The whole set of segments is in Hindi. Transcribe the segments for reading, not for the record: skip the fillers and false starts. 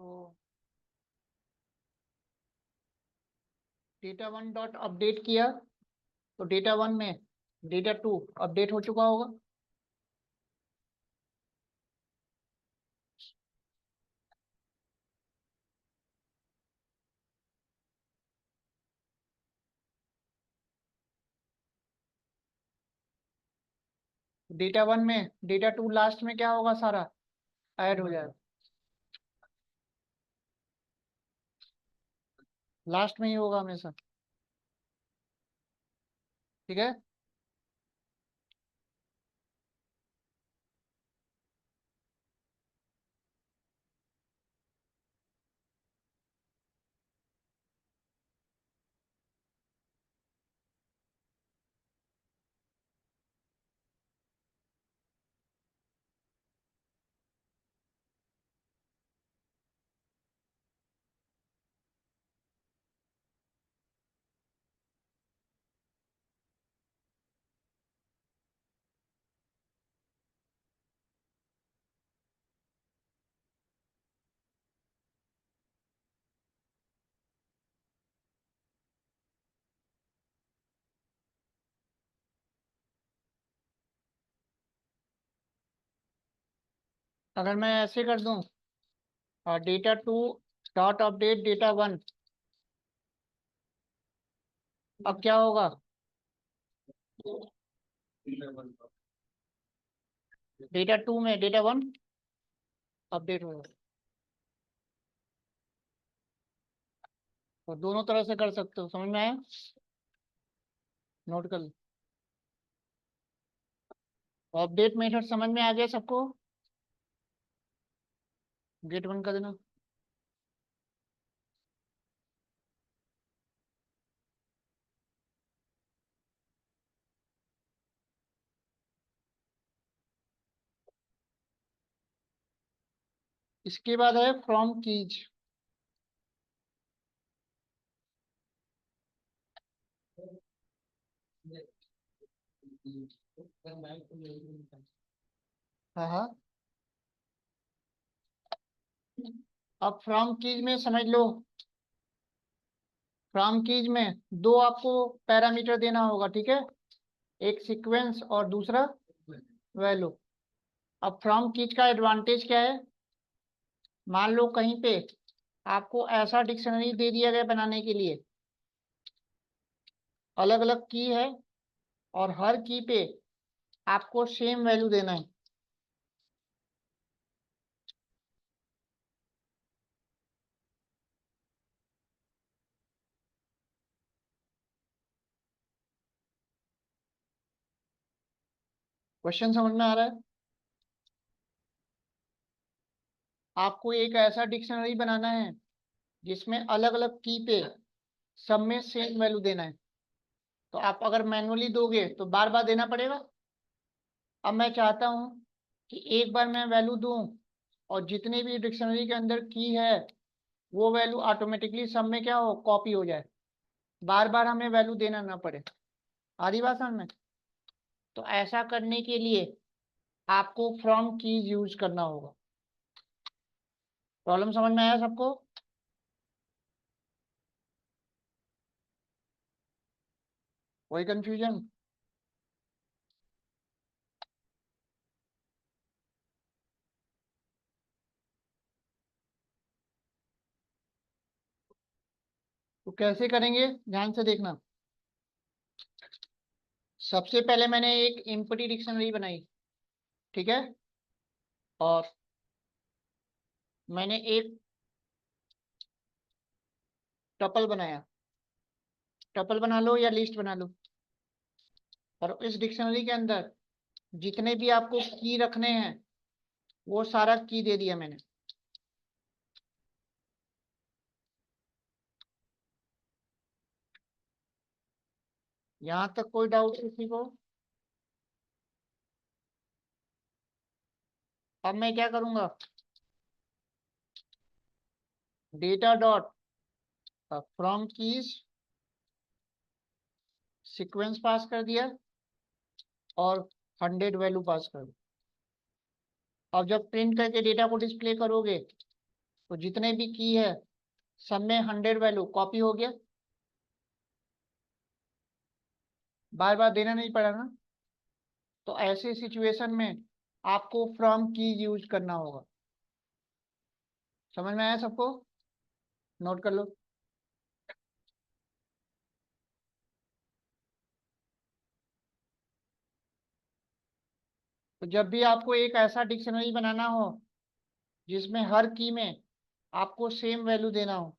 तो डेटा वन डॉट अपडेट किया तो डेटा वन में डेटा टू अपडेट हो चुका होगा। डेटा वन में डेटा टू लास्ट में क्या होगा, सारा ऐड हो जाएगा। लास्ट में ही होगा हमेशा। ठीक है। अगर मैं ऐसे कर दूं, data to dot update data one, अब क्या होगा? डेटा टू में डेटा वन अपडेट होगा। तो दोनों तरह से कर सकते हो, समझ में आया? नोट कर लो। अपडेट मेथड समझ में आ गया सबको? गेट वन कर देना। इसके बाद है फ्रॉम कीज। हाँ हाँ। अब फ्रॉम कीज में समझ लो, फ्रॉम कीज में दो आपको पैरामीटर देना होगा, ठीक है? एक सीक्वेंस और दूसरा वैल्यू। अब फ्रॉम कीज का एडवांटेज क्या है? मान लो कहीं पे आपको ऐसा डिक्शनरी दे दिया गया बनाने के लिए, अलग अलग की है और हर की पे आपको सेम वैल्यू देना है। क्वेश्चन समझ में आ रहा है? आपको एक ऐसा डिक्शनरी बनाना है जिसमें अलग अलग की पे सब में सेम वैल्यू देना है। तो आप अगर मैनुअली दोगे तो बार बार देना पड़ेगा। अब मैं चाहता हूं कि एक बार मैं वैल्यू दूं और जितने भी डिक्शनरी के अंदर की है वो वैल्यू ऑटोमेटिकली सब में क्या हो, कॉपी हो जाए, बार बार हमें वैल्यू देना ना पड़े। आधी बात समझ में? तो ऐसा करने के लिए आपको फ्रॉम कीज यूज करना होगा। प्रॉब्लम समझ में आया सबको? कोई कंफ्यूजन? तो कैसे करेंगे, ध्यान से देखना। सबसे पहले मैंने एक एम्प्टी डिक्शनरी बनाई, ठीक है? और मैंने एक टपल बनाया। टपल बना लो या लिस्ट बना लो। और इस डिक्शनरी के अंदर जितने भी आपको की रखने हैं वो सारा की दे दिया मैंने। यहां तक कोई डाउट किसी को? अब मैं क्या करूंगा, data dot from keys sequence pass कर दिया और 100 वैल्यू पास कर दिया। अब जब प्रिंट करके डेटा को डिस्प्ले करोगे तो जितने भी की है सब में 100 वैल्यू कॉपी हो गया, बार बार देना नहीं पड़ा ना। तो ऐसे सिचुएशन में आपको फ्रॉम की यूज करना होगा। समझ में आया सबको? नोट कर लो। तो जब भी आपको एक ऐसा डिक्शनरी बनाना हो जिसमें हर की में आपको सेम वैल्यू देना हो,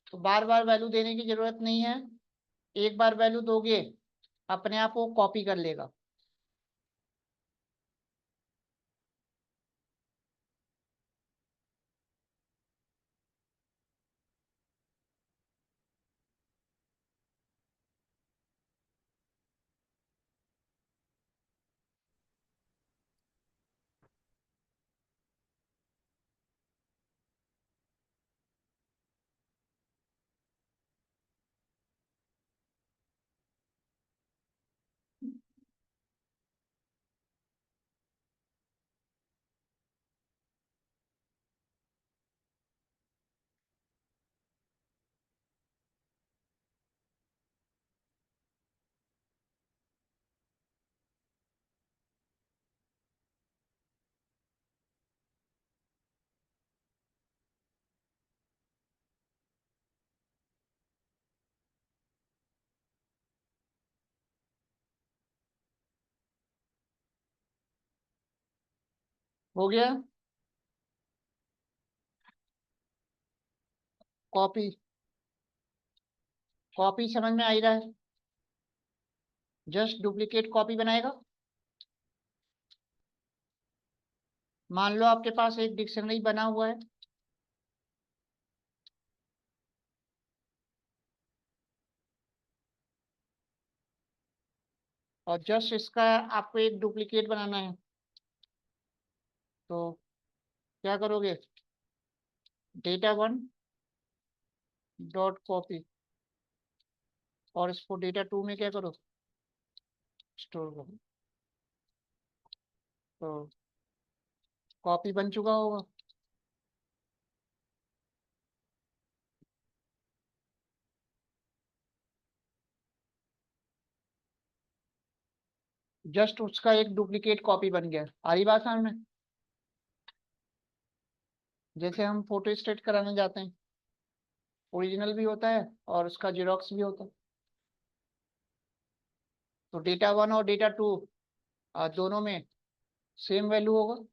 तो बार बार वैल्यू देने की जरूरत नहीं है। एक बार वैल्यू दोगे अपने आप वो कॉपी कर लेगा। हो गया। कॉपी, कॉपी समझ में आ ही रहा है। जस्ट डुप्लीकेट कॉपी बनाएगा। मान लो आपके पास एक डिक्शनरी बना हुआ है, और जस्ट इसका आपको एक डुप्लीकेट बनाना है। तो क्या करोगे? डेटा 1 डॉट कॉपी, और इसको डेटा 2 में क्या करो? स्टोर करो। तो कॉपी बन चुका होगा। जस्ट उसका एक डुप्लीकेट कॉपी बन गया। आ रही बात समझ में? जैसे हम फोटो स्टेट कराने जाते हैं, ओरिजिनल भी होता है और उसका जेरोक्स भी होता है। तो डेटा 1 और डेटा 2 दोनों में सेम वैल्यू होगा।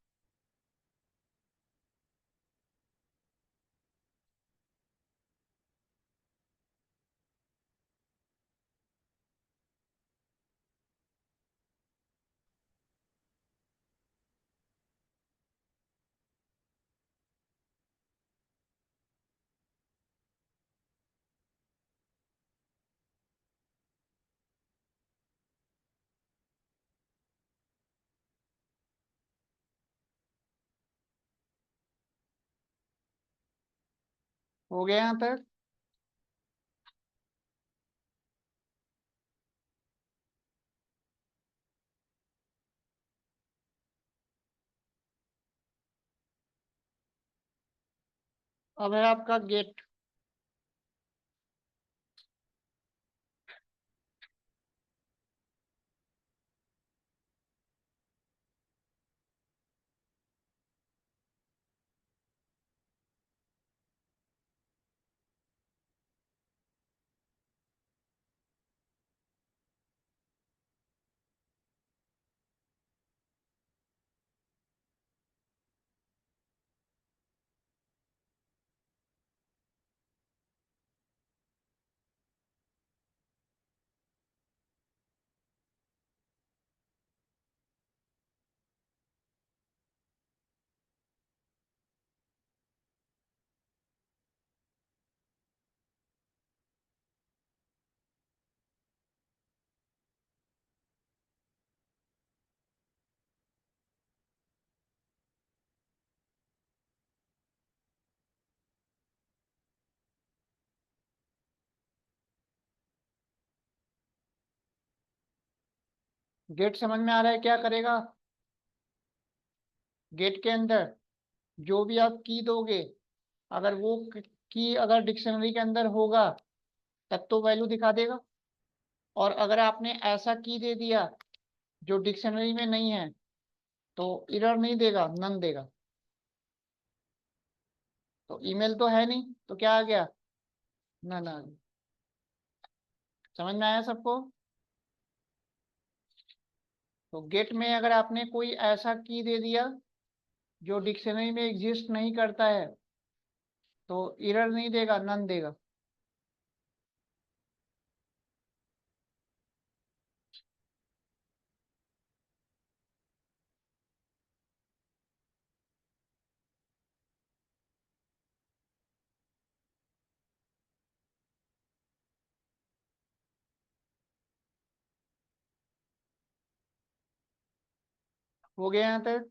हो गया यहाँ तक? अब है आपका गेट। गेट समझ में आ रहा है क्या करेगा? गेट के अंदर जो भी आप की दोगे अगर वो की अगर डिक्शनरी के अंदर होगा तब तो वैल्यू दिखा देगा, और अगर आपने ऐसा की दे दिया जो डिक्शनरी में नहीं है तो एरर नहीं देगा, नन देगा। तो ईमेल तो है नहीं तो क्या आ गया, नन आ गया। समझ में आया सबको? तो गेट में अगर आपने कोई ऐसा की दे दिया जो डिक्शनरी में एग्जिस्ट नहीं करता है तो एरर नहीं देगा, नन देगा। हो गया यहाँ तक?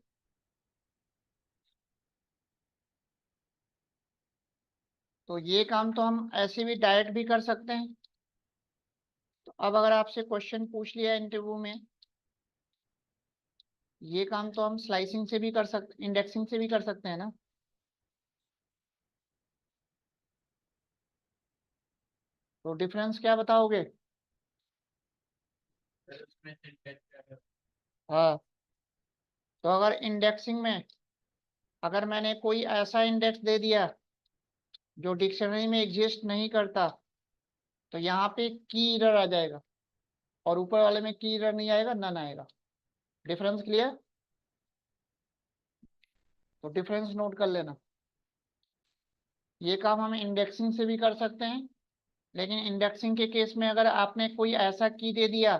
तो ये काम तो हम ऐसे भी डायरेक्ट भी कर सकते हैं। तो अब अगर आपसे क्वेश्चन पूछ लिया इंटरव्यू में, ये काम तो हम स्लाइसिंग से भी कर सकते, इंडेक्सिंग से भी कर सकते हैं ना। तो डिफरेंस क्या बताओगे? हाँ, तो अगर इंडेक्सिंग में अगर मैंने कोई ऐसा इंडेक्स दे दिया जो डिक्शनरी में एग्जिस्ट नहीं करता तो यहाँ पे की एरर आ जाएगा, और ऊपर वाले में की एरर नहीं आएगा, नन आएगा। Difference clear? तो डिफरेंस नोट कर लेना। ये काम हम इंडेक्सिंग से भी कर सकते हैं, लेकिन इंडेक्सिंग के केस में अगर आपने कोई ऐसा की दे दिया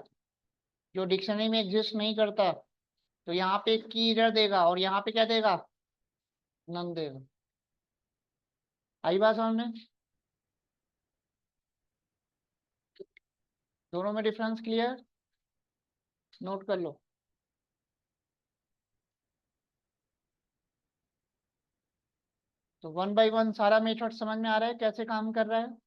जो डिक्शनरी में एग्जिस्ट नहीं करता तो यहाँ पे की एरर देगा, और यहाँ पे क्या देगा, नन देगा। आई बात समझ में? दोनों में डिफरेंस क्लियर? नोट कर लो। तो वन बाय वन सारा मेथड समझ में आ रहा है कैसे काम कर रहा है?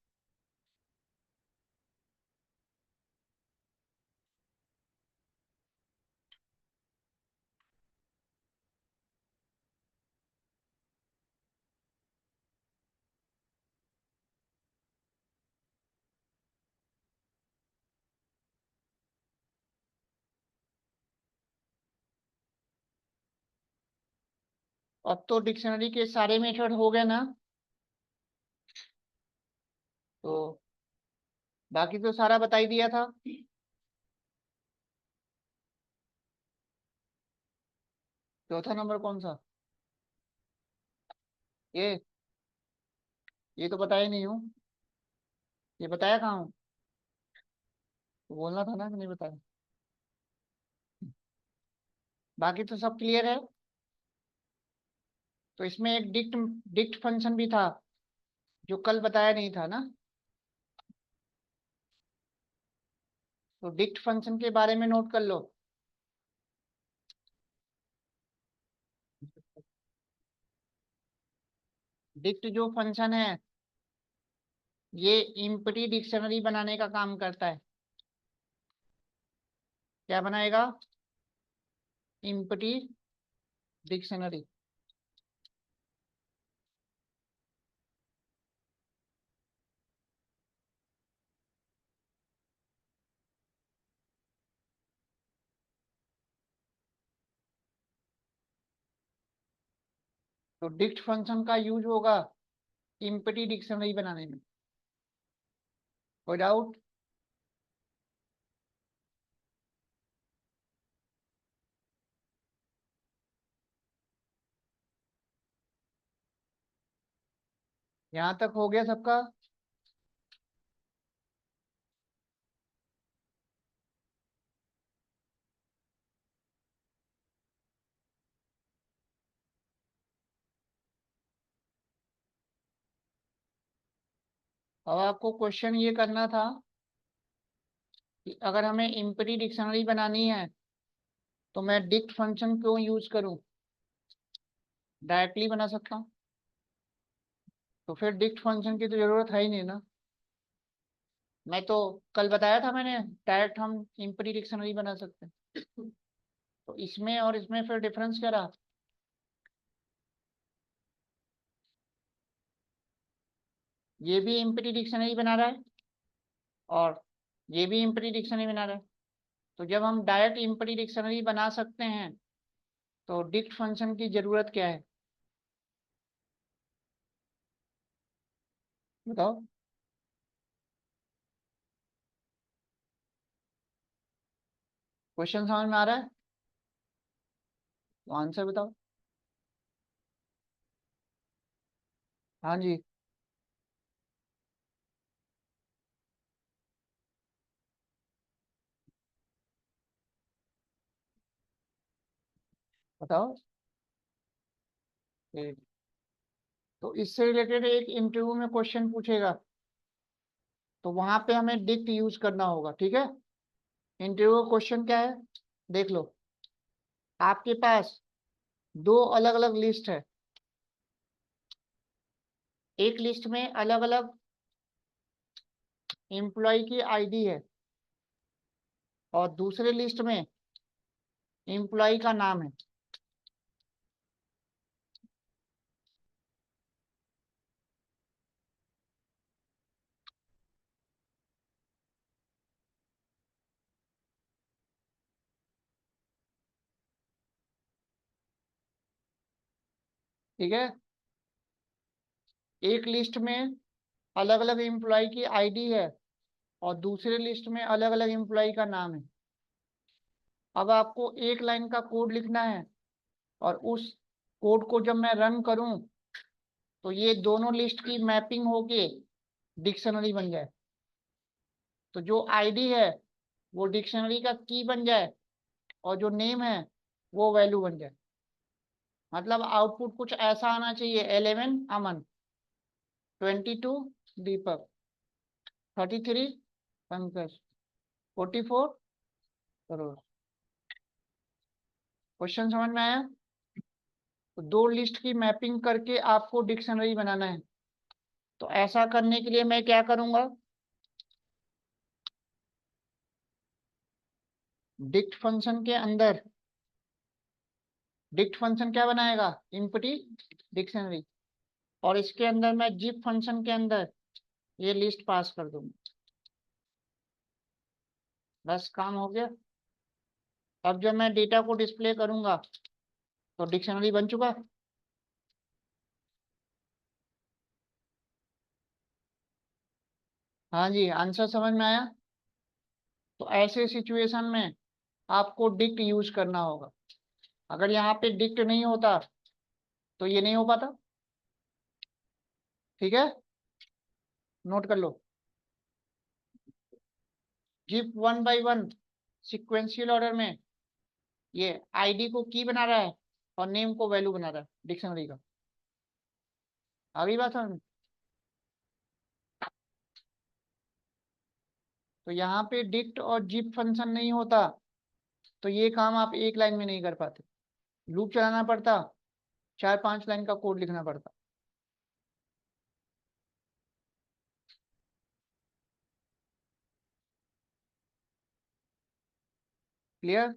अब तो डिक्शनरी के सारे मेथड हो गए ना? तो बाकी तो सारा बता ही दिया था। चौथा नंबर कौन सा? ये तो बताया नहीं हूँ। ये बताया कहाँ हूँ? तो बोलना था ना कि नहीं बताया। बाकी तो सब क्लियर है। तो इसमें एक डिक्ट डिक्ट फंक्शन भी था जो कल बताया नहीं था ना। तो डिक्ट फंक्शन के बारे में नोट कर लो। डिक्ट जो फंक्शन है ये इम्पटी डिक्शनरी बनाने का काम करता है। क्या बनाएगा? Empty dictionary. तो डिक्ट फंक्शन का यूज होगा इम्पटी डिक्शनरी बनाने में। कोई डाउट? यहाँ तक हो गया सबका? अब आपको क्वेश्चन ये करना था कि अगर हमें इम्पटी डिक्शनरी बनानी है तो मैं डिक्ट फंक्शन क्यों यूज करूं, डायरेक्टली बना सकता हूं। तो फिर डिक्ट फंक्शन की तो जरूरत है ही नहीं ना। मैं तो कल बताया था मैंने, डायरेक्ट हम इम्पटी डिक्शनरी बना सकते हैं। तो इसमें और इसमें फिर डिफरेंस क्या रहा? ये भी एम्प्टी डिक्शनरी बना रहा है और ये भी एम्प्टी डिक्शनरी बना रहा है। तो जब हम डायरेक्ट एम्प्टी डिक्शनरी बना सकते हैं तो डिक्ट फंक्शन की जरूरत क्या है, बताओ। क्वेश्चन समझ में आ रहा है तो आंसर बताओ। हाँ जी, बताओ। ठीक। तो इससे रिलेटेड एक इंटरव्यू में क्वेश्चन पूछेगा तो वहां पे हमें डिक्ट यूज करना होगा, ठीक है। इंटरव्यू क्वेश्चन क्या है, देख लो। आपके पास दो अलग अलग लिस्ट है। एक लिस्ट में अलग अलग एम्प्लॉय की आईडी है और दूसरे लिस्ट में एम्प्लॉय का नाम है। ठीक है, एक लिस्ट में अलग अलग एम्प्लॉय की आईडी है और दूसरे लिस्ट में अलग अलग एम्प्लॉय का नाम है। अब आपको एक लाइन का कोड लिखना है और उस कोड को जब मैं रन करूं तो ये दोनों लिस्ट की मैपिंग होके डिक्शनरी बन जाए। तो जो आईडी है वो डिक्शनरी का की बन जाए और जो नेम है वो वैल्यू बन जाए। मतलब आउटपुट कुछ ऐसा आना चाहिए, 11 अमन, 22 दीपक, 33 पंकज, 44 करोड़। क्वेश्चन समझ में आया। तो दो लिस्ट की मैपिंग करके आपको डिक्शनरी बनाना है। तो ऐसा करने के लिए मैं क्या करूंगा, डिक्ट फंक्शन के अंदर डिक्ट फंक्शन क्या बनाएगा, इम्पटी डिक्शनरी। और इसके अंदर मैं जिप फंक्शन के अंदर ये लिस्ट पास कर दूंगा। बस काम हो गया। अब जब मैं डेटा को डिस्प्ले करूंगा तो डिक्शनरी बन चुका। हाँ जी, आंसर समझ में आया। तो ऐसे सिचुएशन में आपको डिक्ट यूज करना होगा। अगर यहाँ पे डिक्ट नहीं होता तो ये नहीं हो पाता। ठीक है, नोट कर लो। Zip one by one sequential order में ये आईडी को की बना रहा है और नेम को वैल्यू बना रहा है डिक्शनरी का। अगली बात समझ में। तो यहाँ पे डिक्ट और जिप फंक्शन नहीं होता तो ये काम आप एक लाइन में नहीं कर पाते, लूप चलाना पड़ता, 4-5 लाइन का कोड लिखना पड़ता। क्लियर।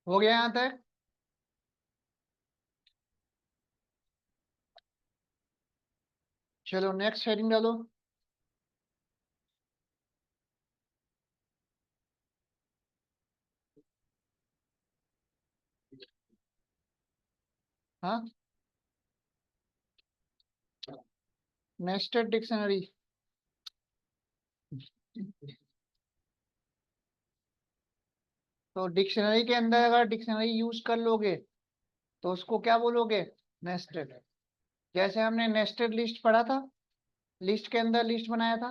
हो गया यहाँ तक। चलो नेक्स्ट हेडिंग डालो। हाँ, नेस्टेड डिक्शनरी। तो डिक्शनरी के अंदर अगर डिक्शनरी यूज कर लोगे तो उसको क्या बोलोगे, नेस्टेड। जैसे हमने नेस्टेड लिस्ट पढ़ा था, लिस्ट के अंदर लिस्ट बनाया था।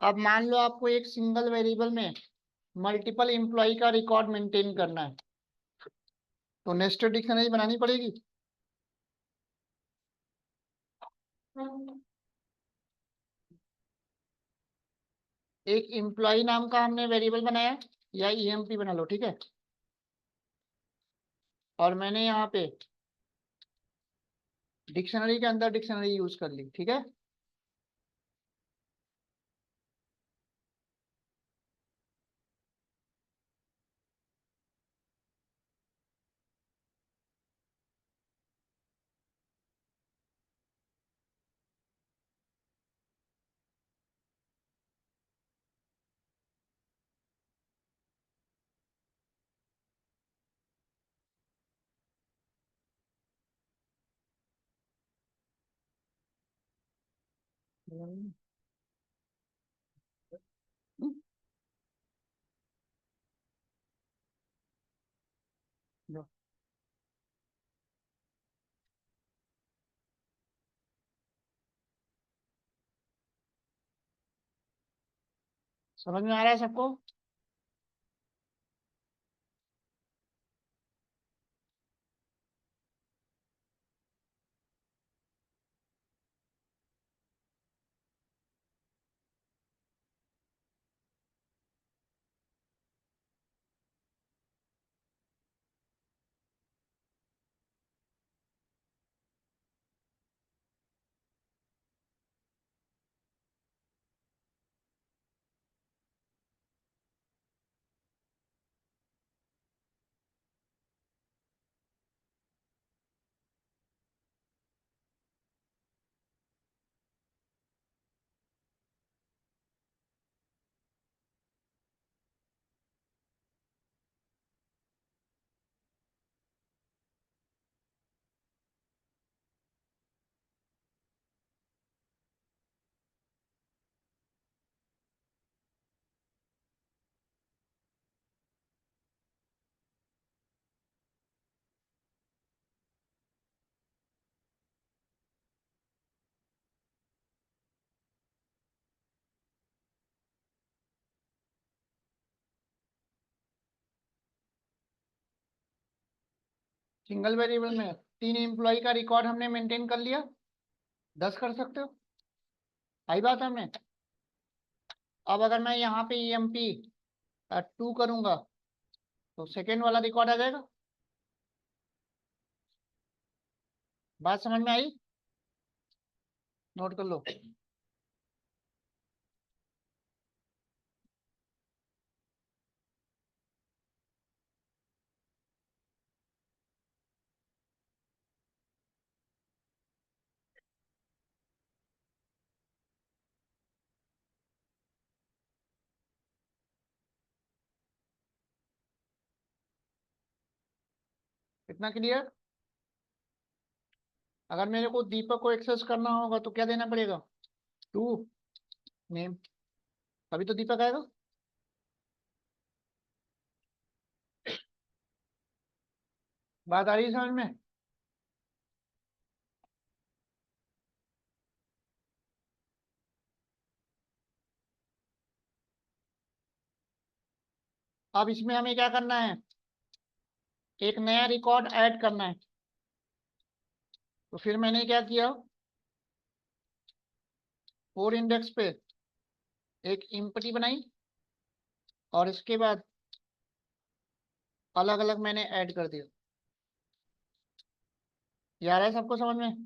अब मान लो आपको एक सिंगल वेरिएबल में मल्टीपल एम्प्लॉय का रिकॉर्ड मेंटेन करना है, तो नेस्टेड डिक्शनरी बनानी पड़ेगी। एक एम्प्लॉय नाम का हमने वेरिएबल बनाया, या ईएमपी बना लो, ठीक है। और मैंने यहाँ पे डिक्शनरी के अंदर डिक्शनरी यूज कर ली, ठीक है। समझ में आ रहा है सबको? सिंगल वेरिएबल में 3 एम्प्लॉय का रिकॉर्ड हमने मेंटेन कर लिया, 10 कर सकते हो, आई बात हमें। अब अगर मैं यहाँ पे ईएमपी 2 करूंगा तो सेकेंड वाला रिकॉर्ड आ जाएगा। बात समझ में आई? नोट कर लो। इतना क्लियर? अगर मेरे को दीपक को एक्सेस करना होगा तो क्या देना पड़ेगा? 2 नेम, अभी तो दीपक आएगा। बात आ रही है समझ में? अब इसमें हमें क्या करना है? एक नया रिकॉर्ड ऐड करना है। तो फिर मैंने क्या किया, 4 इंडेक्स पे एक इम्पटी बनाई, और इसके बाद अलग अलग मैंने ऐड कर दिया। यार है सबको समझ में?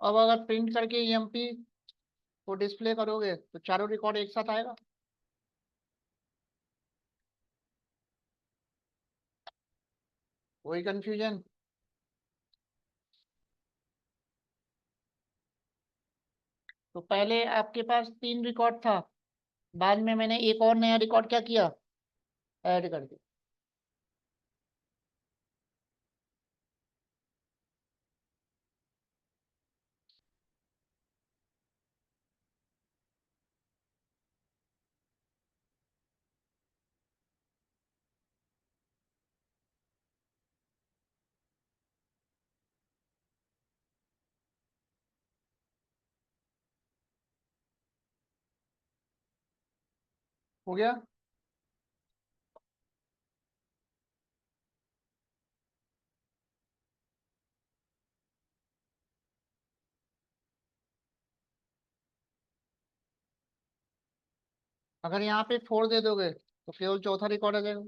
अब अगर प्रिंट करके ईएमपी को डिस्प्ले करोगे तो चारों रिकॉर्ड एक साथ आएगा। कोई कंफ्यूजन? तो पहले आपके पास 3 रिकॉर्ड था, बाद में मैंने एक और नया रिकॉर्ड क्या किया, ऐड कर दिया। हो गया। अगर यहाँ पे 4 दे दोगे तो केवल चौथा रिकॉर्ड आ जाएगा।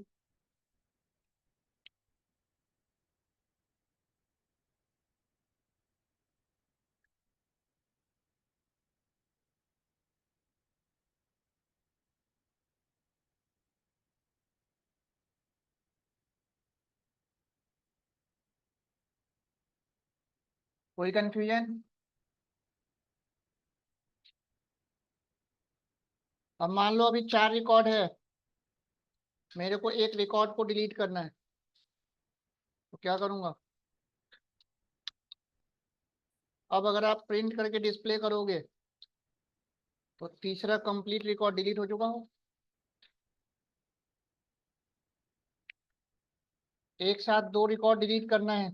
कोई कंफ्यूजन? अब मान लो अभी 4 रिकॉर्ड है, मेरे को एक रिकॉर्ड को डिलीट करना है, तो क्या करूंगा? अब अगर आप प्रिंट करके डिस्प्ले करोगे तो तीसरा कंप्लीट रिकॉर्ड डिलीट हो चुका हो। एक साथ 2 रिकॉर्ड डिलीट करना है।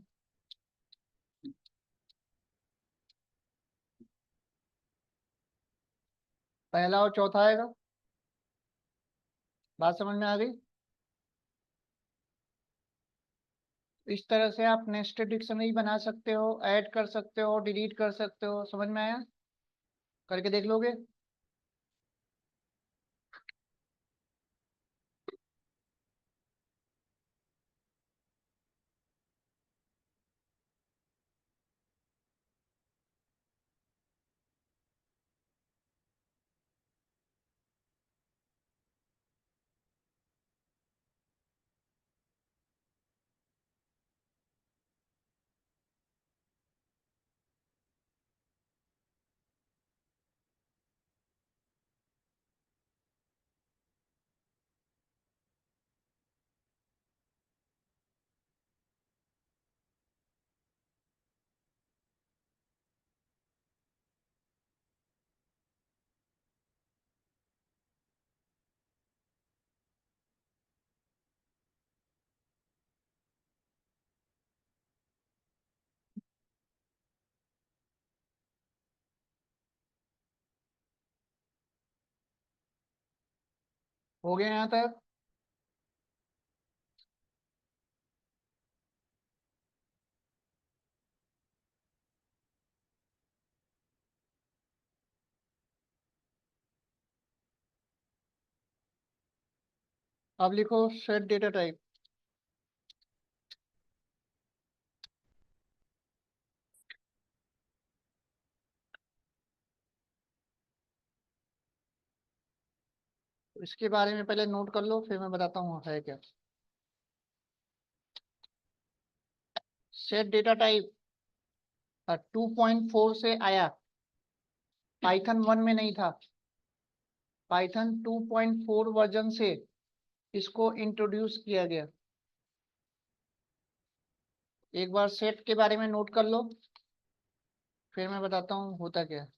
पहला और चौथा आएगा। बात समझ में आ गई? इस तरह से आप नेस्टेड डिक्शनरी बना सकते हो, ऐड कर सकते हो, डिलीट कर सकते हो। समझ में आया? करके देख लोगे? हो गया यहाँ तक? अब लिखो सेट डेटा टाइप। इसके बारे में पहले नोट कर लो, फिर मैं बताता हूँ है क्या। सेट डेटा टाइप 2.4 से आया, पाइथन 1 में नहीं था। पाइथन 2.4 वर्जन से इसको इंट्रोड्यूस किया गया। एक बार सेट के बारे में नोट कर लो, फिर मैं बताता हूँ होता क्या है।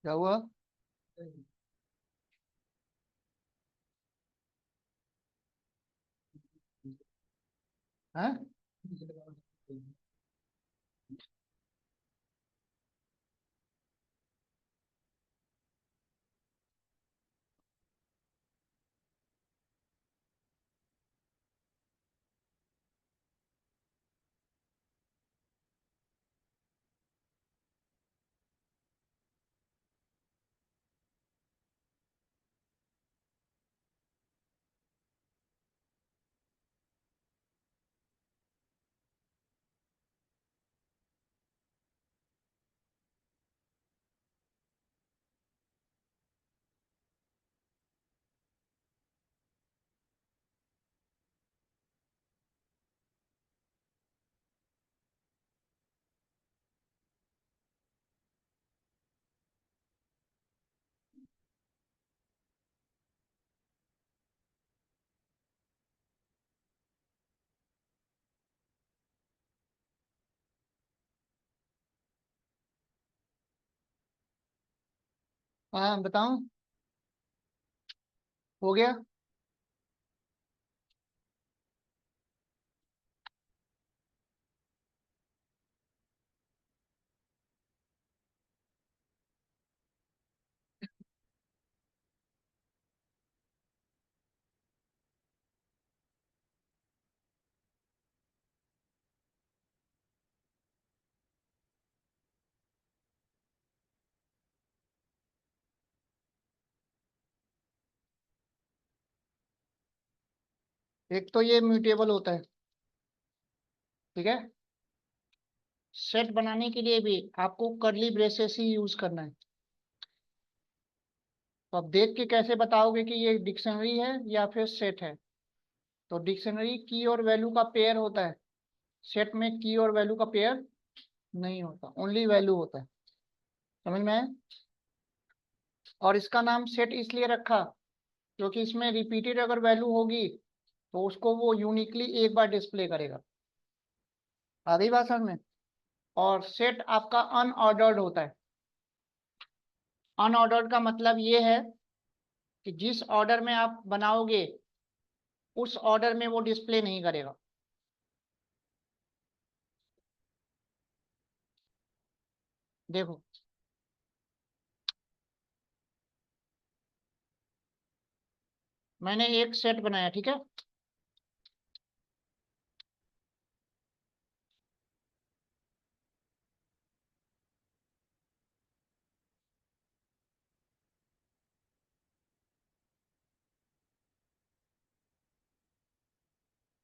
क्या हुआ? हाँ, हाँ बताऊं? हो गया। एक तो ये म्यूटेबल होता है, ठीक है। सेट बनाने के लिए भी आपको कर्ली ब्रेसेस ही यूज करना है। तो आप देख के कैसे बताओगे कि ये डिक्शनरी है या फिर सेट है? तो डिक्शनरी की और वैल्यू का पेयर होता है, सेट में की और वैल्यू का पेयर नहीं होता, ओनली वैल्यू होता है। समझ में आया? और इसका नाम सेट इसलिए रखा क्योंकि इसमें रिपीटेड अगर वैल्यू होगी तो उसको वो यूनिकली एक बार डिस्प्ले करेगा। आ गई बात समझ में? और सेट आपका अनऑर्डर्ड होता है। अनऑर्डर्ड का मतलब ये है कि जिस ऑर्डर में आप बनाओगे उस ऑर्डर में वो डिस्प्ले नहीं करेगा। देखो, मैंने एक सेट बनाया, ठीक है।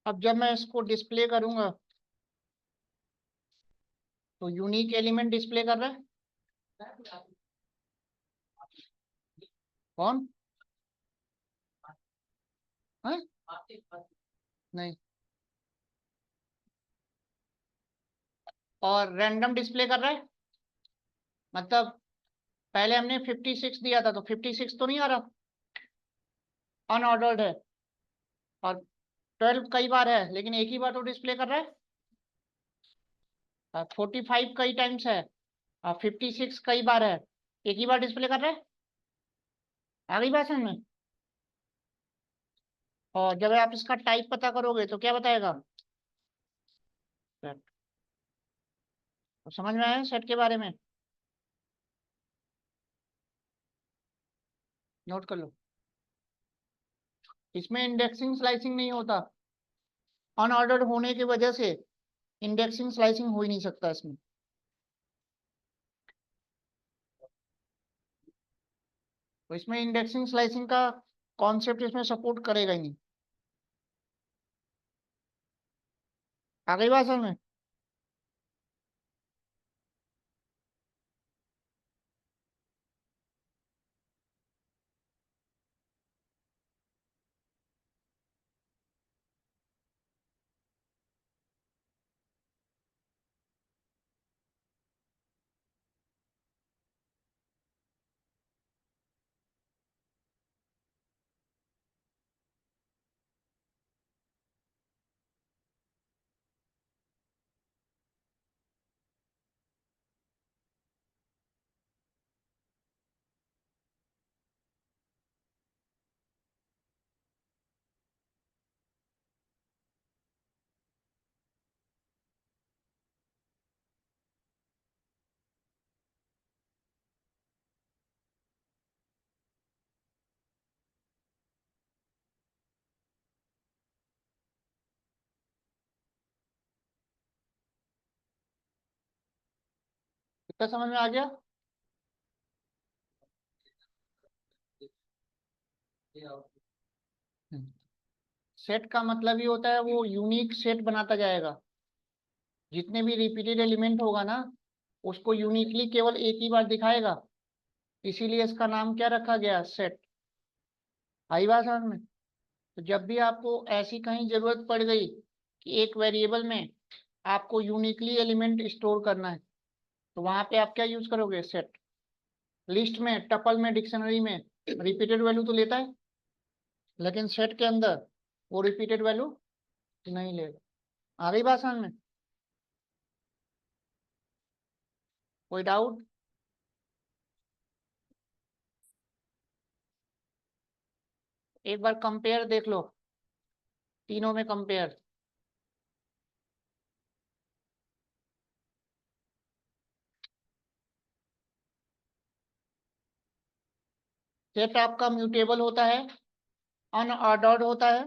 अब जब मैं इसको डिस्प्ले करूंगा तो यूनिक एलिमेंट डिस्प्ले कर रहा है। कौन? है? नहीं। और रैंडम डिस्प्ले कर रहा है, मतलब पहले हमने 56 दिया था तो 56 तो नहीं आ रहा, अनऑर्डर्ड है। और 12 कई बार है लेकिन एक ही बार तो डिस्प्ले कर रहा है। 45 कई टाइम्स है और 56 कई बार है, एक ही बार डिस्प्ले कर रहा है। आ गई बात समझ में? और जब आप इसका टाइप पता करोगे तो क्या बताएगा? सेट। तो समझ में आया सेट के बारे में? नोट कर लो। इसमें इंडेक्सिंग स्लाइसिंग नहीं होता, अनऑर्डर्ड होने की वजह से इंडेक्सिंग स्लाइसिंग हो ही नहीं सकता इसमें। तो इसमें इंडेक्सिंग स्लाइसिंग का कॉन्सेप्ट इसमें सपोर्ट करेगा ही नहीं। आ गई बात समझ में? क्या समझ में आ गया? सेट का मतलब ही होता है वो यूनिक सेट बनाता जाएगा। जितने भी रिपीटेड एलिमेंट होगा ना, उसको यूनिकली केवल एक ही बार दिखाएगा। इसीलिए इसका नाम क्या रखा गया, सेट। आई बात समझ में? तो जब भी आपको ऐसी कहीं जरूरत पड़ गई कि एक वेरिएबल में आपको यूनिकली एलिमेंट स्टोर करना है, तो वहां पे आप क्या यूज करोगे, सेट। लिस्ट में, टपल में, डिक्शनरी में रिपीटेड वैल्यू तो लेता है, लेकिन सेट के अंदर वो रिपीटेड वैल्यू नहीं लेगा। आ गई बात समझ में? कोई डाउट? एक बार कंपेयर देख लो, तीनों में कंपेयर। सेट आपका म्यूटेबल होता है, अनऑर्डर्ड होता है,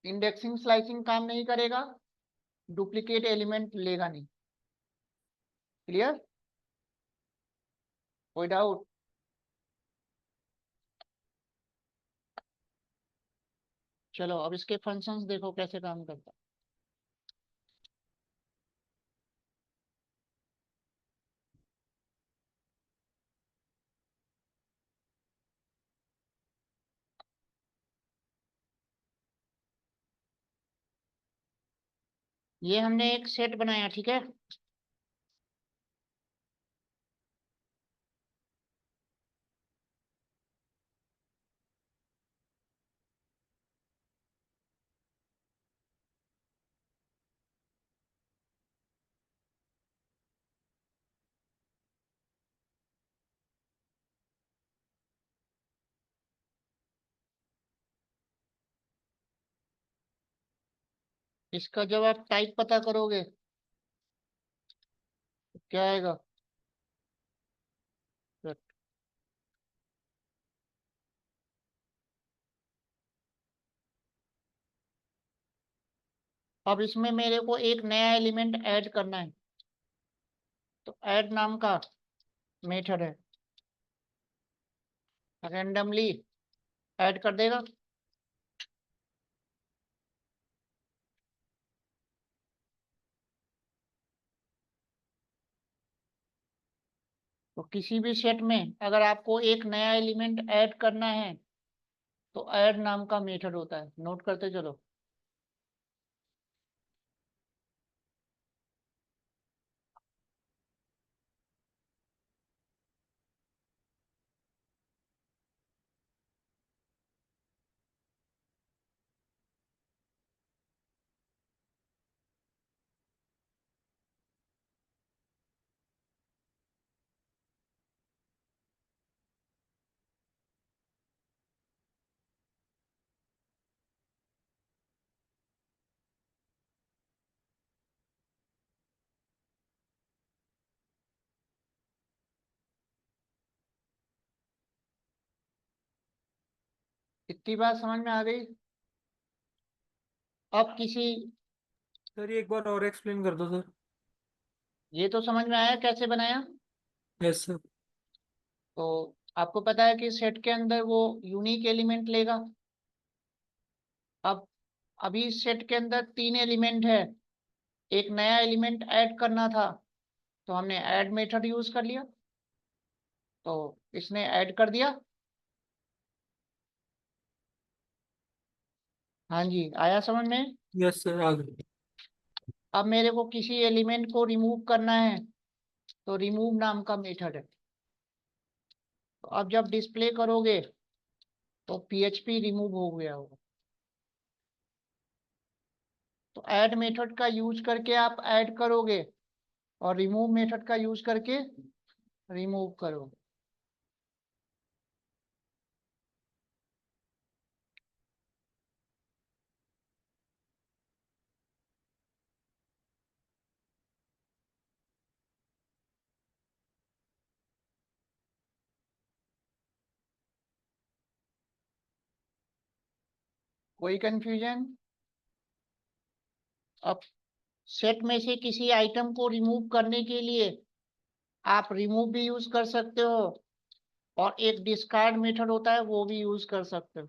इंडेक्सिंग स्लाइसिंग काम नहीं करेगा, डुप्लीकेट एलिमेंट लेगा नहीं। क्लियर? कोई डाउट? चलो अब इसके फंक्शंस देखो कैसे काम करता है। ये हमने एक सेट बनाया, ठीक है। इसका जब आप टाइप पता करोगे तो क्या आएगा, set। अब इसमें मेरे को एक नया एलिमेंट ऐड करना है, तो ऐड नाम का मेथड है, रैंडमली ऐड कर देगा। तो किसी भी सेट में अगर आपको एक नया एलिमेंट ऐड करना है तो ऐड नाम का मेथड होता है, नोट करते चलो। इतनी बात समझ में आ गई? अब किसी, सर ये एक बार और एक्सप्लेन कर दो सर। ये तो समझ में आया कैसे बनाया। Yes sir. तो आपको पता है कि सेट के अंदर वो यूनिक एलिमेंट लेगा। अब अभी सेट के अंदर तीन एलिमेंट है, एक नया एलिमेंट ऐड करना था, तो हमने ऐड मेथड यूज कर लिया, तो इसने ऐड कर दिया। हाँ जी, आया समझ में? यस सर आ गए। अब मेरे को किसी एलिमेंट को रिमूव करना है, तो रिमूव नाम का मेथड है। तो अब जब डिस्प्ले करोगे तो पीएचपी रिमूव हो गया होगा। तो ऐड मेथड का यूज करके आप ऐड करोगे, और रिमूव मेथड का यूज करके रिमूव करोगे। कोई कंफ्यूजन? अब सेट में से किसी आइटम को रिमूव करने के लिए आप रिमूव भी यूज कर सकते हो और एक डिस्कार्ड मेथड होता है वो भी यूज कर सकते हो।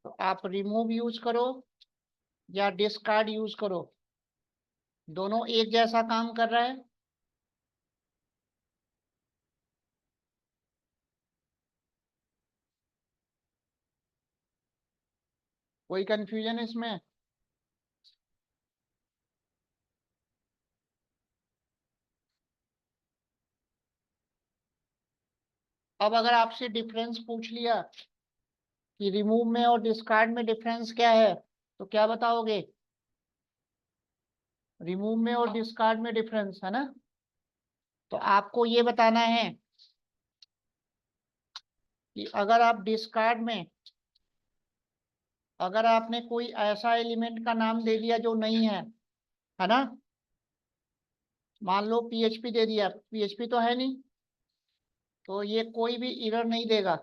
तो आप रिमूव यूज करो या डिस्कार्ड यूज करो, दोनों एक जैसा काम कर रहा है। कोई कंफ्यूजन इसमें? अब अगर आपसे डिफरेंस पूछ लिया कि रिमूव में और डिस्कार्ड में डिफरेंस क्या है, तो क्या बताओगे? रिमूव में और डिस्कार्ड में डिफरेंस है ना, तो आपको ये बताना है कि अगर आप डिस्कार्ड में, अगर आपने कोई ऐसा एलिमेंट का नाम दे दिया जो नहीं है ना, मान लो पीएचपी दे दिया, पीएचपी तो है नहीं, तो ये कोई भी एरर नहीं देगा।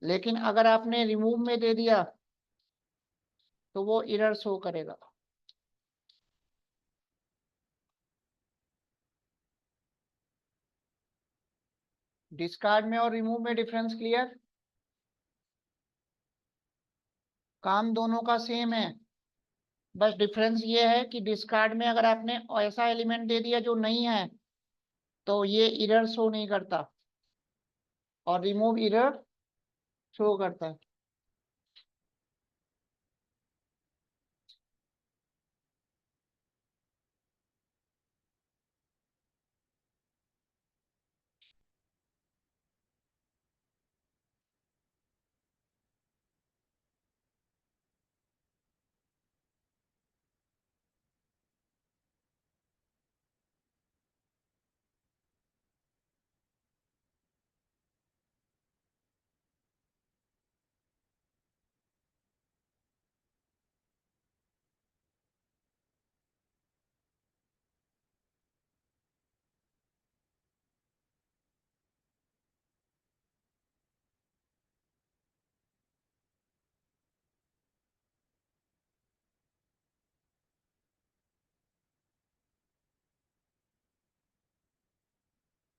लेकिन अगर आपने रिमूव में दे दिया तो वो एरर शो करेगा। डिस्कार्ड में और रिमूव में डिफरेंस क्लियर? काम दोनों का सेम है, बस डिफरेंस ये है कि डिस्कार्ड में अगर आपने ऐसा एलिमेंट दे दिया जो नहीं है तो ये एरर शो नहीं करता, और रिमूव एरर शो करता है।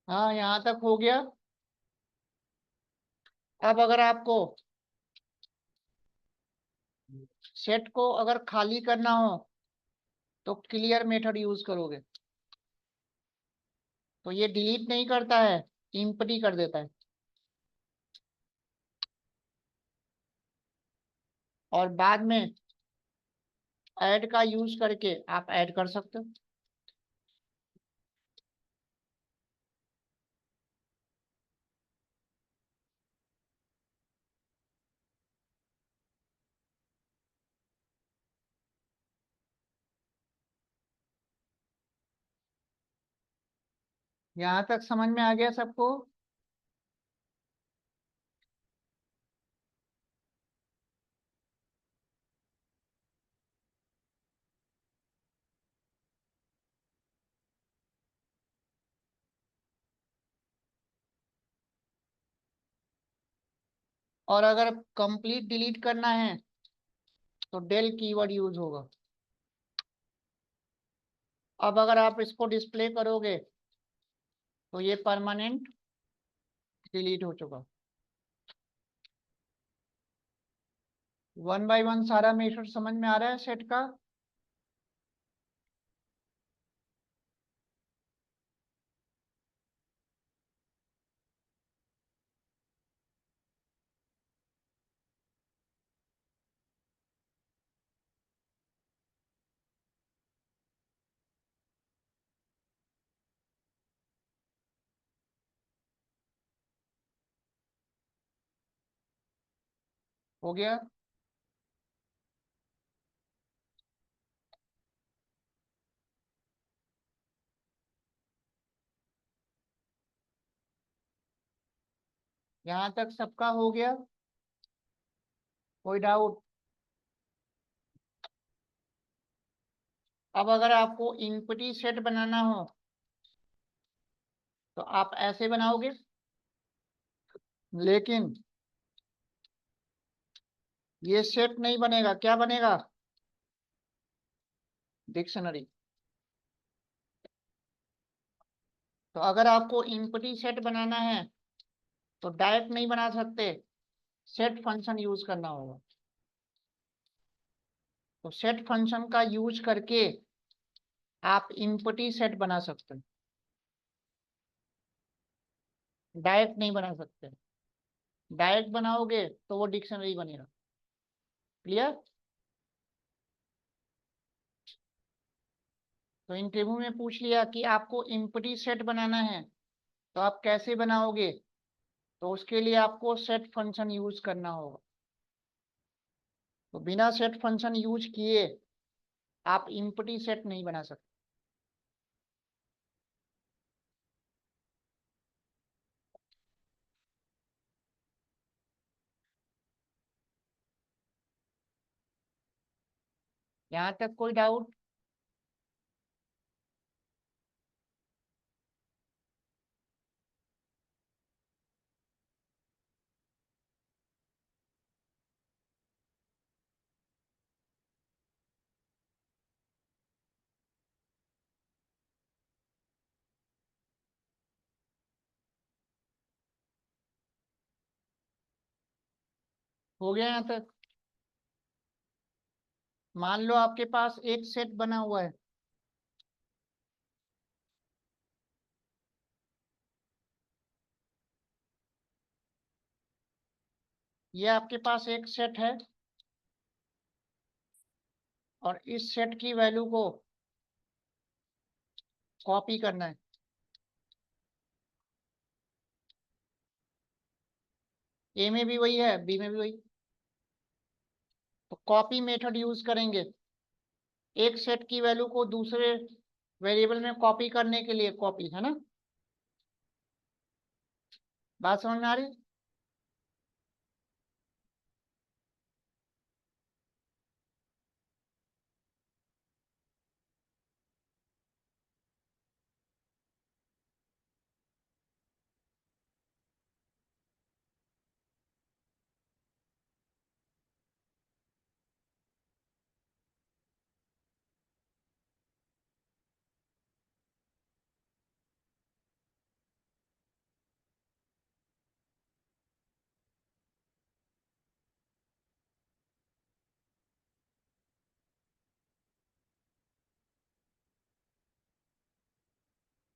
हाँ, यहाँ तक हो गया। अब अगर आपको सेट को अगर खाली करना हो तो क्लियर मेथड यूज करोगे, तो ये डिलीट नहीं करता है, एम्प्टी कर देता है। और बाद में ऐड का यूज करके आप ऐड कर सकते हो। यहाँ तक समझ में आ गया सबको? और अगर कंप्लीट डिलीट करना है तो डेल कीवर्ड यूज होगा। अब अगर आप इसको डिस्प्ले करोगे तो ये परमानेंट डिलीट हो चुका। वन बाय वन सारा मेथड समझ में आ रहा है सेट का? हो गया। यहाँ तक सबका हो गया? कोई डाउट? अब अगर आपको इनपुटी सेट बनाना हो तो आप ऐसे बनाओगे, लेकिन ये सेट नहीं बनेगा। क्या बनेगा? डिक्शनरी। तो अगर आपको इम्पटी सेट बनाना है तो डायरेक्ट नहीं बना सकते, सेट फंक्शन यूज करना होगा। तो सेट फंक्शन का यूज करके आप इम्पटी सेट बना सकते हैं, डायरेक्ट नहीं बना सकते। डायरेक्ट बनाओगे तो वो डिक्शनरी बनेगा। क्लियर? तो इंटरव्यू में पूछ लिया कि आपको इम्पटी सेट बनाना है तो आप कैसे बनाओगे, तो उसके लिए आपको सेट फंक्शन यूज करना होगा। तो बिना सेट फंक्शन यूज किए आप इम्पटी सेट नहीं बना सकते। यहाँ तक कोई डाउट? हो गया यहाँ तक? मान लो आपके पास एक सेट बना हुआ है, ये आपके पास एक सेट है और इस सेट की वैल्यू को कॉपी करना है। ए में भी वही है, बी में भी वही। तो कॉपी मेथड यूज करेंगे, एक सेट की वैल्यू को दूसरे वेरिएबल में कॉपी करने के लिए। कॉपी है ना? बात समझ में आ रही?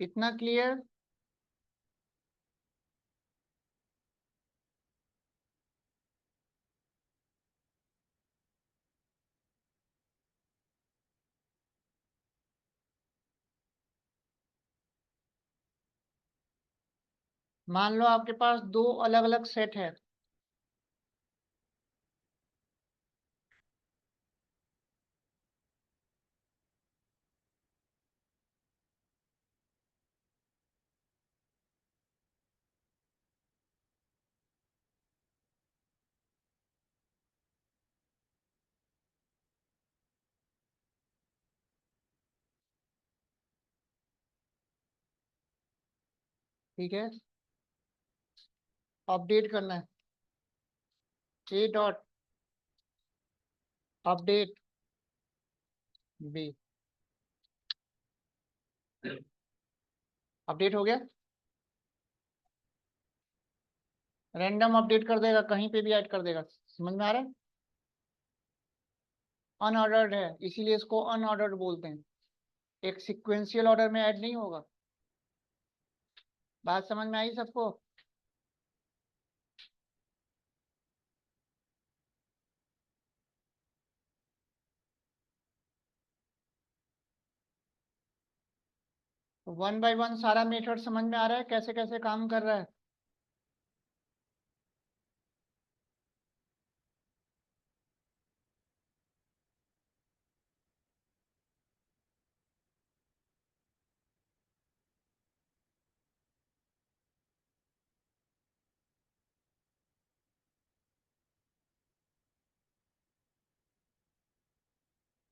इतना क्लियर? मान लो आपके पास दो अलग अलग सेट है, ठीक है? अपडेट करना है, A dot update B. Update हो गया? रैंडम अपडेट कर देगा, कहीं पे भी ऐड कर देगा। समझ में आ रहा है? अनऑर्डर्ड है इसीलिए इसको अनऑर्डर्ड बोलते हैं, एक सिक्वेंशियल ऑर्डर में ऐड नहीं होगा। बात समझ में आई सबको? वन बाय वन सारा मेथड समझ में आ रहा है कैसे कैसे काम कर रहा है?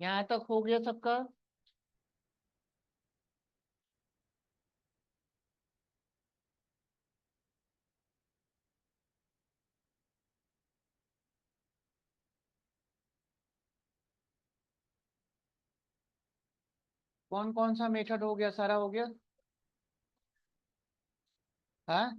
यहाँ तक हो गया सबका? कौन कौन सा मेथड हो गया, सारा हो गया? हाँ,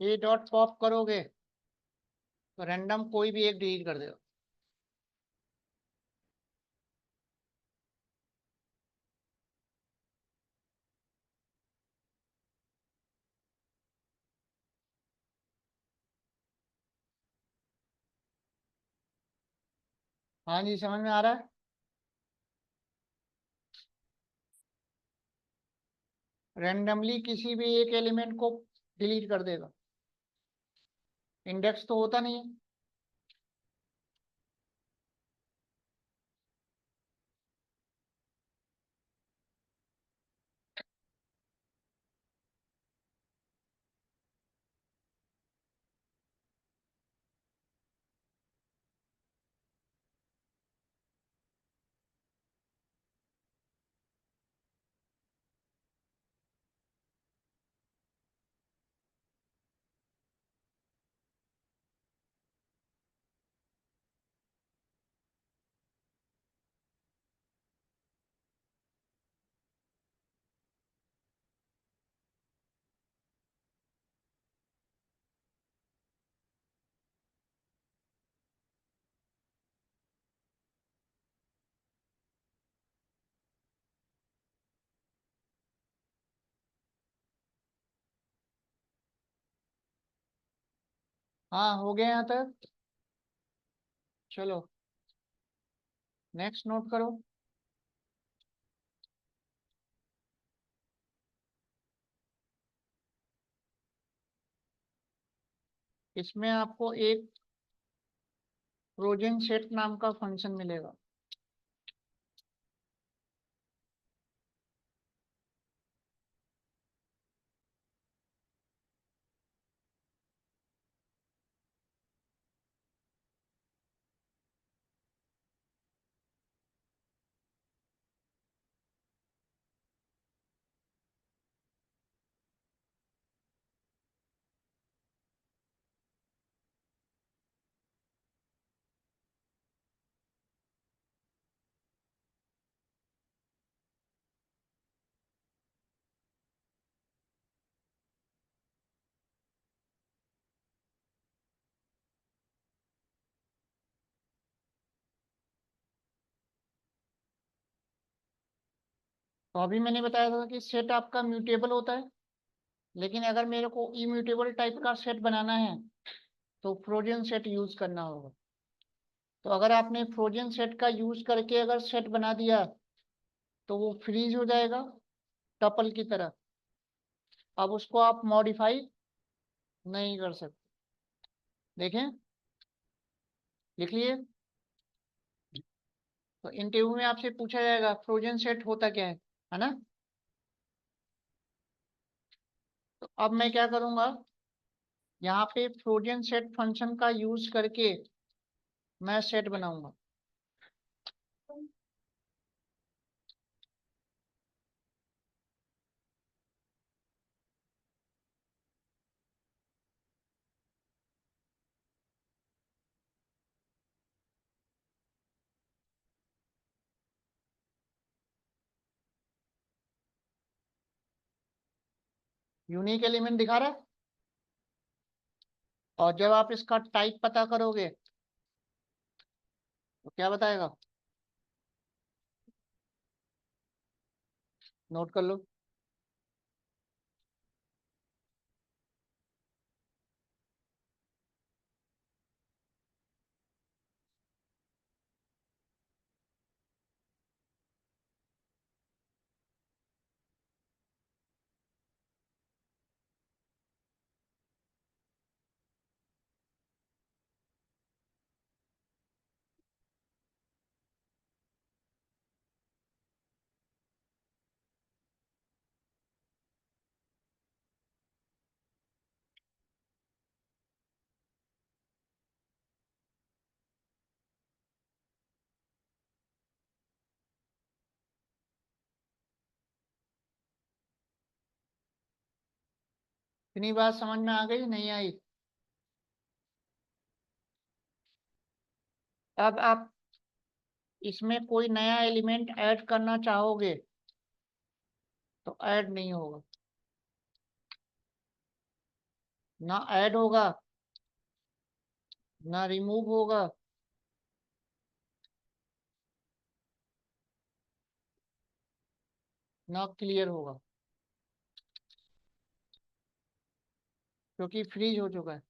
ए डॉट पॉप करोगे तो रैंडम कोई भी एक डिलीट कर देगा। हाँ जी, समझ में आ रहा है। रैंडमली किसी भी एक एलिमेंट को डिलीट कर देगा। इंडेक्स तो होता नहीं है। हाँ, हो गया यहाँ तक। चलो, नेक्स्ट नोट करो। इसमें आपको एक ट्रोजन सेट नाम का फंक्शन मिलेगा। तो अभी मैंने बताया था कि सेट आपका म्यूटेबल होता है, लेकिन अगर मेरे को इम्यूटेबल टाइप का सेट बनाना है तो फ्रोजन सेट यूज करना होगा। तो अगर आपने फ्रोजन सेट का यूज करके अगर सेट बना दिया तो वो फ्रीज हो जाएगा टपल की तरह। अब उसको आप मॉडिफाई नहीं कर सकते। देखें, लिख लिए। तो इंटरव्यू में आपसे पूछा जाएगा फ्रोजन सेट होता क्या है ना? तो अब मैं क्या करूंगा, यहाँ पे फ्रोजन सेट फंक्शन का यूज करके मैं सेट बनाऊंगा। यूनिक एलिमेंट दिखा रहा है। और जब आप इसका टाइप पता करोगे तो क्या बताएगा, नोट कर लो। इतनी बात समझ में आ गई नहीं आई? अब आप इसमें कोई नया एलिमेंट ऐड करना चाहोगे तो ऐड नहीं होगा, ना ऐड होगा, ना रिमूव होगा, ना क्लियर होगा, क्योंकि फ्रीज हो चुका है।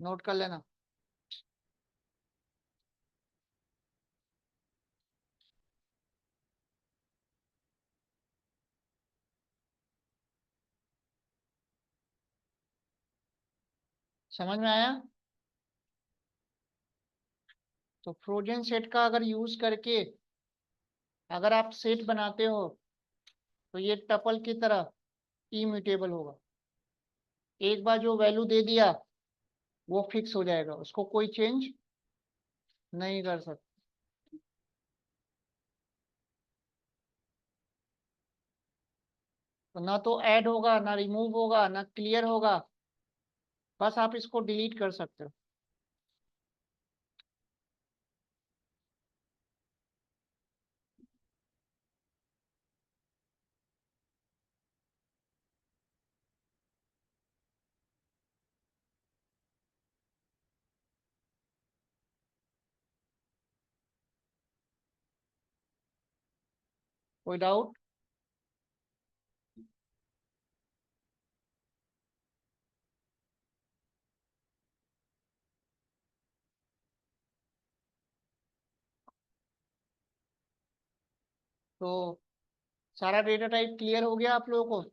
नोट कर लेना। समझ में आया? तो फ्रोजन सेट का अगर यूज करके अगर आप सेट बनाते हो तो ये टपल की तरह इम्यूटेबल होगा। एक बार जो वैल्यू दे दिया वो फिक्स हो जाएगा, उसको कोई चेंज नहीं कर सकता। तो ना तो ऐड होगा, ना रिमूव होगा, ना क्लियर होगा, बस आप इसको डिलीट कर सकते हो। कोई डाउट? तो सारा डेटा टाइप क्लियर हो गया आप लोगों को?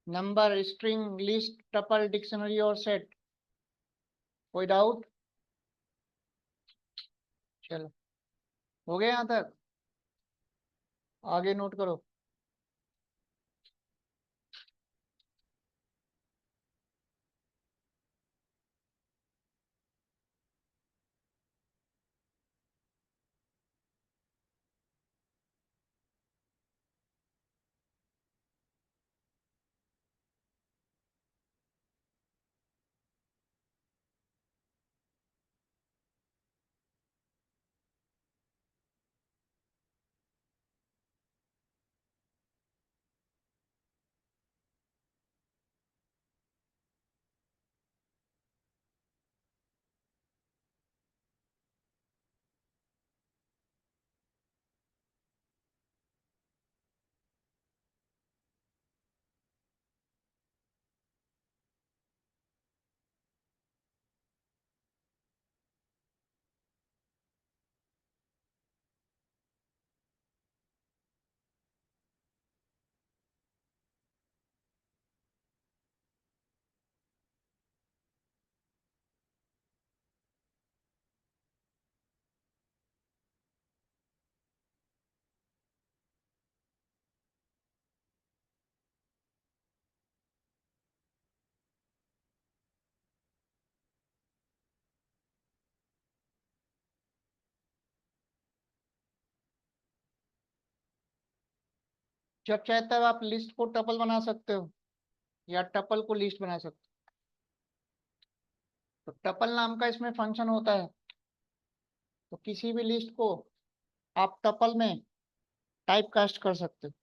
Number, string, list, tuple, dictionary और सेट। कोई डाउट? चलो, हो गया यहाँ तक? आगे नोट करो। जब चाहे तब आप लिस्ट को टपल बना सकते हो या टपल को लिस्ट बना सकते हो। तो टपल नाम का इसमें फंक्शन होता है, तो किसी भी लिस्ट को आप टपल में टाइप कास्ट कर सकते हो।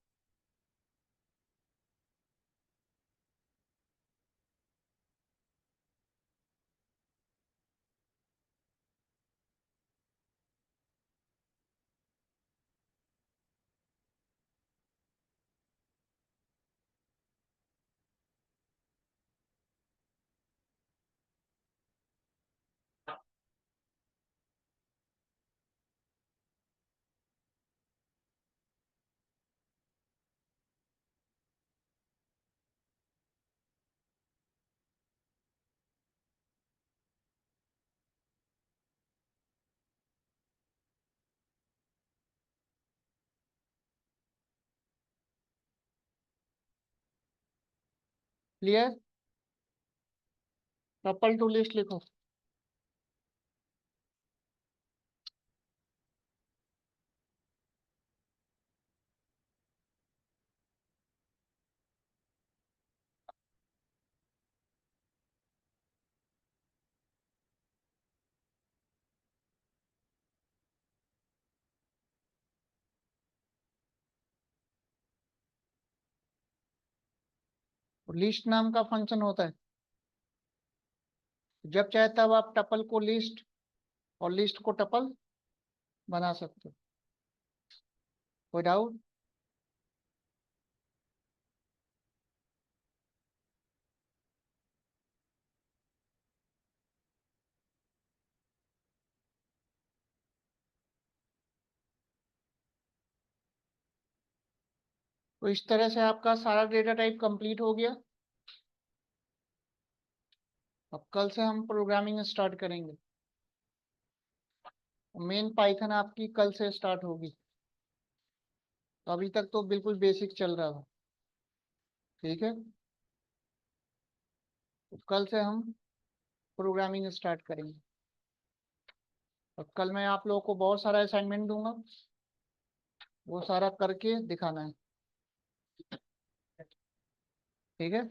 क्लियर? टपल टू लिस्ट लिखो। लिस्ट नाम का फंक्शन होता है, जब चाहे तब आप टपल को लिस्ट और लिस्ट को टपल बना सकते हो। कोई डाउट? तो इस तरह से आपका सारा डेटा टाइप कंप्लीट हो गया। अब कल से हम प्रोग्रामिंग स्टार्ट करेंगे। मेन पाइथन आपकी कल से स्टार्ट होगी। तो अभी तक तो बिल्कुल बेसिक चल रहा था, ठीक है। तो कल से हम प्रोग्रामिंग स्टार्ट करेंगे। और कल मैं आप लोगों को बहुत सारा असाइनमेंट दूंगा, वो सारा करके दिखाना है, ठीक है।